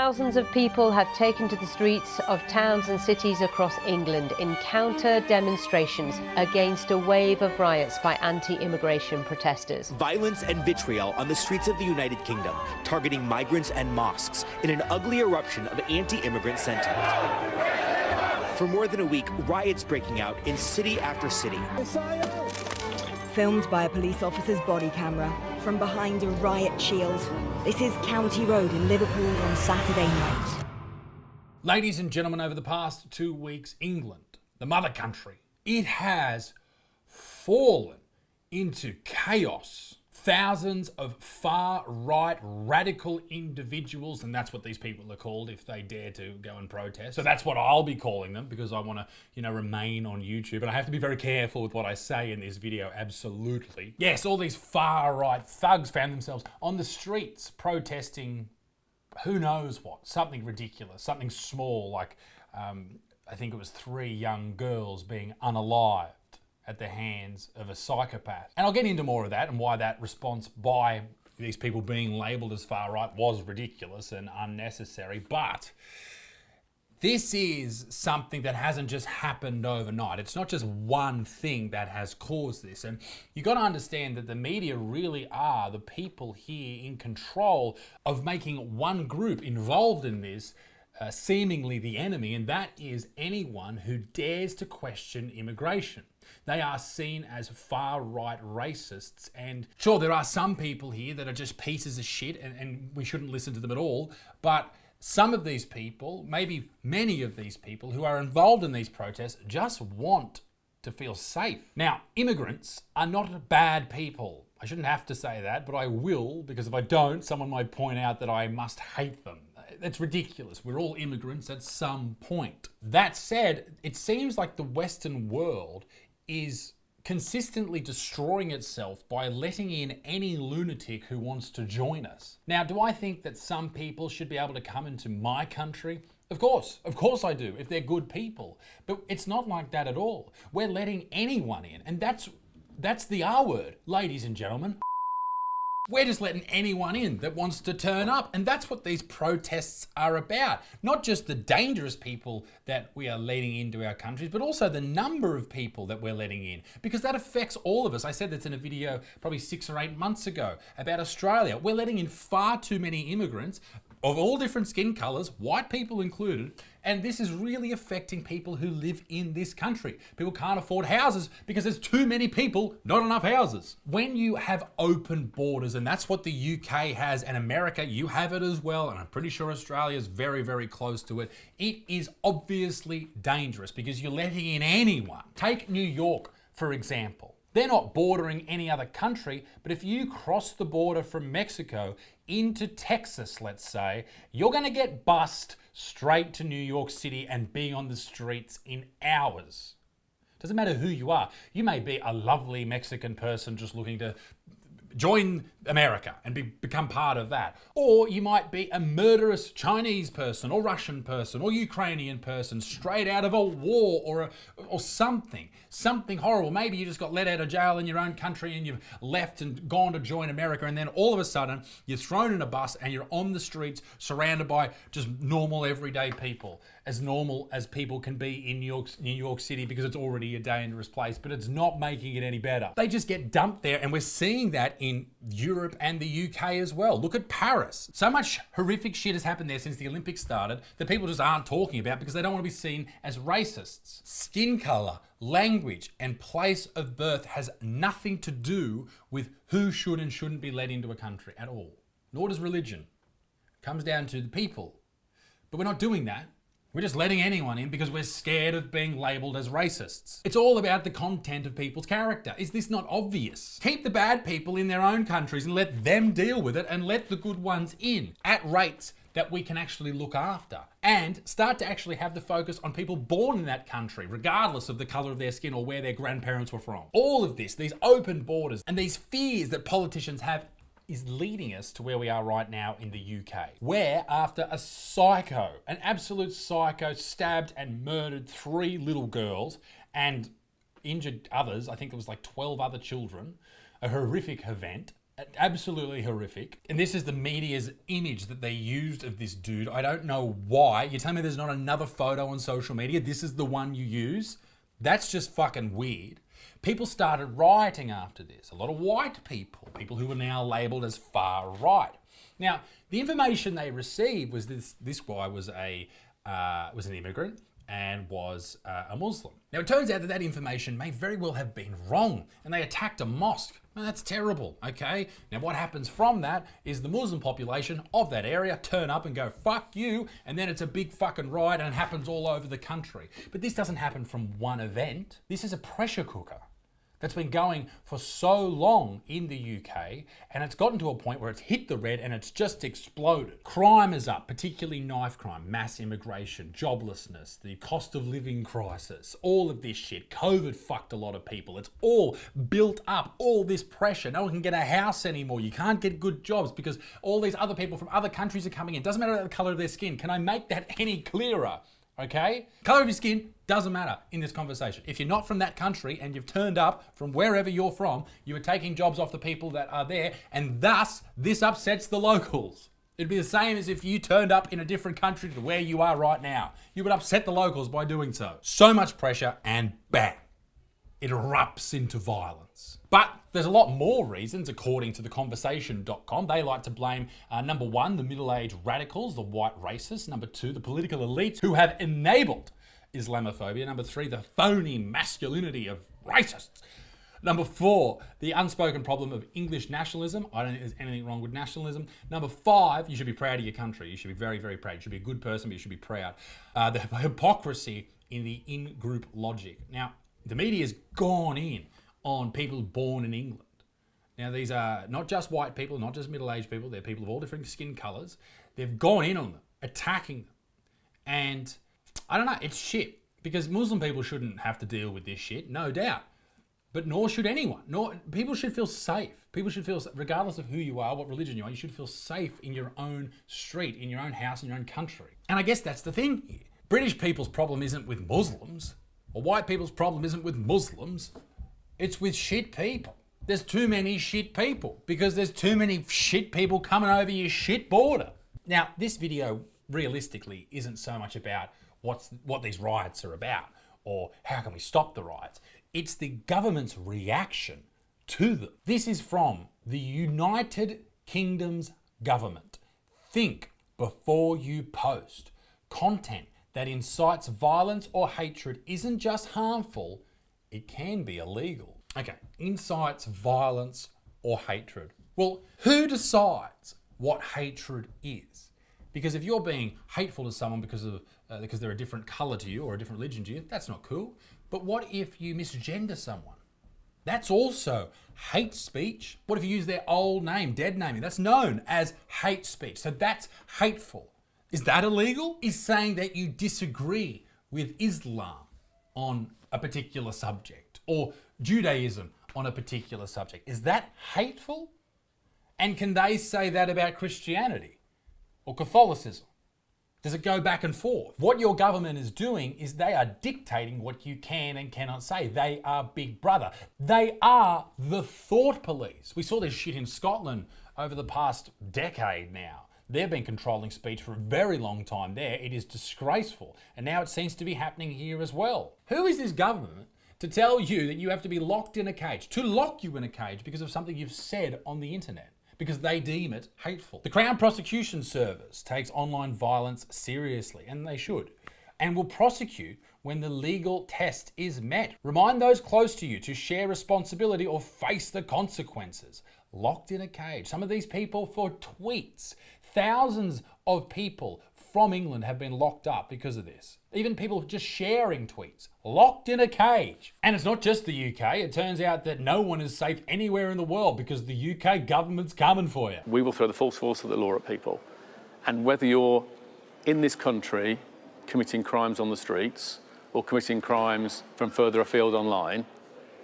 Thousands of people have taken to the streets of towns and cities across England in counter-demonstrations against a wave of riots by anti-immigration protesters. Violence and vitriol on the streets of the United Kingdom, targeting migrants and mosques in an ugly eruption of anti-immigrant sentiment. For more than a week, riots breaking out in city after city. Filmed by a police officer's body camera from behind a riot shield. This is County Road in Liverpool on Saturday night. Ladies and gentlemen, over the past 2 weeks, England, the mother country, it has fallen into chaos. Thousands of far-right radical individuals, and that's what these people are called if they dare to go and protest. So that's what I'll be calling them because I want to, remain on YouTube. And I have to be very careful with what I say in this video, absolutely. Yes, all these far-right thugs found themselves on the streets protesting who knows what, something ridiculous, something small, like I think it was 3 young girls being unalived at the hands of a psychopath. And I'll get into more of that and why that response by these people being labelled as far right was ridiculous and unnecessary. But this is something that hasn't just happened overnight. It's not just one thing that has caused this. And you've got to understand that the media really are the people here in control of making one group involved in this seemingly the enemy, and that is anyone who dares to question immigration. They are seen as far-right racists, and sure, there are some people here that are just pieces of shit and we shouldn't listen to them at all, but some of these people, maybe many of these people who are involved in these protests just want to feel safe. Now, immigrants are not bad people. I shouldn't have to say that, but I will, because if I don't, someone might point out that I must hate them. That's ridiculous. We're all immigrants at some point. That said, it seems like the Western world is consistently destroying itself by letting in any lunatic who wants to join us. Now, do I think that some people should be able to come into my country? Of course I do, if they're good people. But it's not like that at all. We're letting anyone in, and that's the R word, ladies and gentlemen. We're just letting anyone in that wants to turn up. And that's what these protests are about. Not just the dangerous people that we are letting into our countries, but also the number of people that we're letting in. Because that affects all of us. I said this in a video probably 6 or 8 months ago about Australia. We're letting in far too many immigrants of all different skin colours, white people included, and this is really affecting people who live in this country. People can't afford houses because there's too many people, not enough houses. When you have open borders, and that's what the UK has, and America, you have it as well, and I'm pretty sure Australia is very, very close to it, it is obviously dangerous because you're letting in anyone. Take New York, for example. They're not bordering any other country, but if you cross the border from Mexico into Texas, let's say, you're going to get bussed straight to New York City and be on the streets in hours. Doesn't matter who you are. You may be a lovely Mexican person just looking to join America and become part of that. Or you might be a murderous Chinese person or Russian person or Ukrainian person straight out of a war or something horrible. Maybe you just got let out of jail in your own country and you've left and gone to join America, and then all of a sudden you're thrown in a bus and you're on the streets surrounded by just normal everyday people. As normal as people can be in New York City, because it's already a dangerous place, but it's not making it any better. They just get dumped there, and we're seeing that in Europe and the UK as well. Look at Paris. So much horrific shit has happened there since the Olympics started that people just aren't talking about because they don't want to be seen as racists. Skin color, language, and place of birth has nothing to do with who should and shouldn't be let into a country at all. Nor does religion. It comes down to the people. But we're not doing that. We're just letting anyone in because we're scared of being labelled as racists. It's all about the content of people's character. Is this not obvious? Keep the bad people in their own countries and let them deal with it, and let the good ones in at rates that we can actually look after, and start to actually have the focus on people born in that country, regardless of the colour of their skin or where their grandparents were from. All of this, these open borders and these fears that politicians have, is leading us to where we are right now in the UK, where after a psycho, an absolute psycho, stabbed and murdered 3 little girls and injured others, I think it was like 12 other children, a horrific event, Absolutely horrific. And this is the media's image that they used of this dude. I don't know why. You tell me there's not another photo on social media. This is the one you use. That's just fucking weird. People started rioting after this. A lot of white people, people who were now labelled as far right. Now, the information they received was this guy was an immigrant and was a Muslim. Now, it turns out that information may very well have been wrong, and they attacked a mosque. Well, that's terrible, okay? Now, what happens from that is the Muslim population of that area turn up and go, fuck you, and then it's a big fucking riot and it happens all over the country. But this doesn't happen from one event. This is a pressure cooker that's been going for so long in the UK, and it's gotten to a point where it's hit the red and it's just exploded. Crime is up, particularly knife crime, mass immigration, joblessness, the cost of living crisis, all of this shit. COVID fucked a lot of people. It's all built up, all this pressure. No one can get a house anymore. You can't get good jobs because all these other people from other countries are coming in. Doesn't matter the color of their skin. Can I make that any clearer? Okay? Color of your skin doesn't matter in this conversation. If you're not from that country and you've turned up from wherever you're from, you are taking jobs off the people that are there, and thus this upsets the locals. It'd be the same as if you turned up in a different country to where you are right now. You would upset the locals by doing so. So much pressure and bang, it erupts into violence. But there's a lot more reasons, according to theconversation.com. They like to blame, number one, the middle-aged radicals, the white racists. Number two, the political elites who have enabled Islamophobia. Number three, the phony masculinity of racists. Number four, the unspoken problem of English nationalism. I don't think there's anything wrong with nationalism. Number five, you should be proud of your country. You should be very, very proud. You should be a good person, but you should be proud. The hypocrisy in the in-group logic. Now, the media's gone in on people born in England. Now, these are not just white people, not just middle-aged people. They're people of all different skin colours. They've gone in on them, attacking them. And I don't know, it's shit. Because Muslim people shouldn't have to deal with this shit, no doubt. But nor should anyone. People should feel safe. People should feel, regardless of who you are, what religion you are, you should feel safe in your own street, in your own house, in your own country. And I guess that's the thing here. British people's problem isn't with Muslims, or white people's problem isn't with Muslims. It's with shit people. There's too many shit people because there's too many shit people coming over your shit border. Now, this video realistically isn't so much about what these riots are about or how can we stop the riots. It's the government's reaction to them. This is from the United Kingdom's government. Think before you post. Content that incites violence or hatred isn't just harmful, it can be illegal. Okay, incites violence or hatred. Well, who decides what hatred is? Because if you're being hateful to someone because they're a different colour to you or a different religion to you, that's not cool. But what if you misgender someone? That's also hate speech. What if you use their old name, dead naming? That's known as hate speech. So that's hateful. Is that illegal? Is saying that you disagree with Islam on a particular subject or Judaism on a particular subject, is that hateful? And can they say that about Christianity or Catholicism? Does it go back and forth? What your government is doing is they are dictating what you can and cannot say. They are Big Brother. They are the thought police. We saw this shit in Scotland over the past decade now. They've been controlling speech for a very long time there. It is disgraceful. And now it seems to be happening here as well. Who is this government to tell you that you have to be locked in a cage, to lock you in a cage because of something you've said on the internet? Because they deem it hateful. The Crown Prosecution Service takes online violence seriously, and they should, and will prosecute when the legal test is met. Remind those close to you to share responsibility or face the consequences. Locked in a cage. Some of these people for tweets. Thousands of people from England have been locked up because of this. Even people just sharing tweets. Locked in a cage. And it's not just the UK. It turns out that no one is safe anywhere in the world because the UK government's coming for you. We will throw the full force of the law at people. And whether you're in this country committing crimes on the streets or committing crimes from further afield online,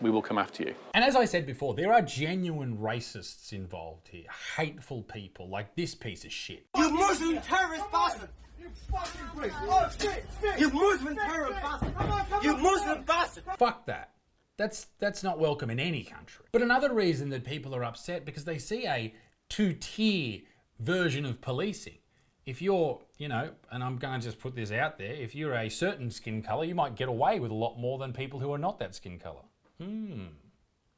we will come after you. And as I said before, there are genuine racists involved here. Hateful people like this piece of shit. You Muslim terrorist bastard! You fucking prick! Oh, shit! You Muslim terrorist bastard! You Muslim bastard! Fuck that. That's not welcome in any country. But another reason that people are upset because they see a two-tier version of policing. If you're, and I'm going to just put this out there, if you're a certain skin colour, you might get away with a lot more than people who are not that skin colour.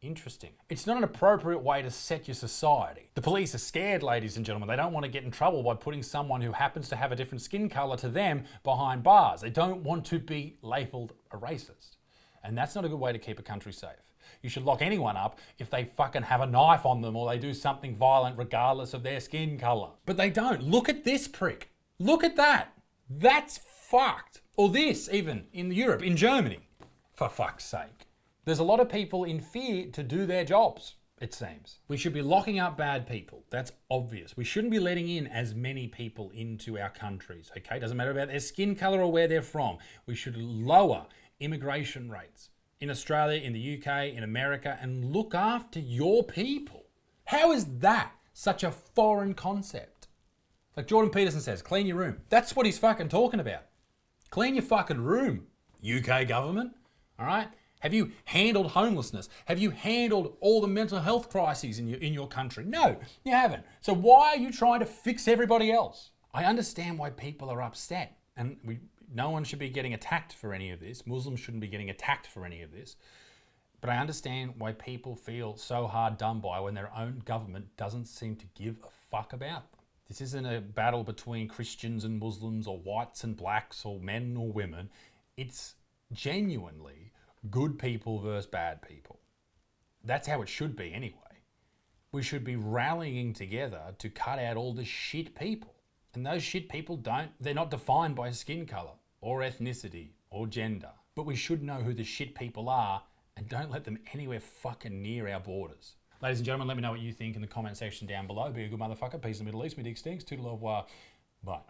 Interesting. It's not an appropriate way to set your society. The police are scared, ladies and gentlemen. They don't want to get in trouble by putting someone who happens to have a different skin colour to them behind bars. They don't want to be labelled a racist. And that's not a good way to keep a country safe. You should lock anyone up if they fucking have a knife on them or they do something violent regardless of their skin colour. But they don't. Look at this prick. Look at that. That's fucked. Or this, even, in Europe, in Germany. For fuck's sake. There's a lot of people in fear to do their jobs, it seems. We should be locking up bad people. That's obvious. We shouldn't be letting in as many people into our countries, okay? Doesn't matter about their skin colour or where they're from. We should lower immigration rates in Australia, in the UK, in America, and look after your people. How is that such a foreign concept? Like Jordan Peterson says, clean your room. That's what he's fucking talking about. Clean your fucking room, UK government, all right? Have you handled homelessness? Have you handled all the mental health crises in your country? No, you haven't. So why are you trying to fix everybody else? I understand why people are upset, and no one should be getting attacked for any of this. Muslims shouldn't be getting attacked for any of this. But I understand why people feel so hard done by when their own government doesn't seem to give a fuck about them. This isn't a battle between Christians and Muslims or whites and blacks or men or women. It's genuinely good people versus bad people. That's how it should be anyway. We should be rallying together to cut out all the shit people. And those shit people they're not defined by skin colour or ethnicity or gender. But we should know who the shit people are and don't let them anywhere fucking near our borders. Ladies and gentlemen, let me know what you think in the comment section down below. Be a good motherfucker. Peace in the Middle East. Me dick stinks. Toodle au revoir. Bye.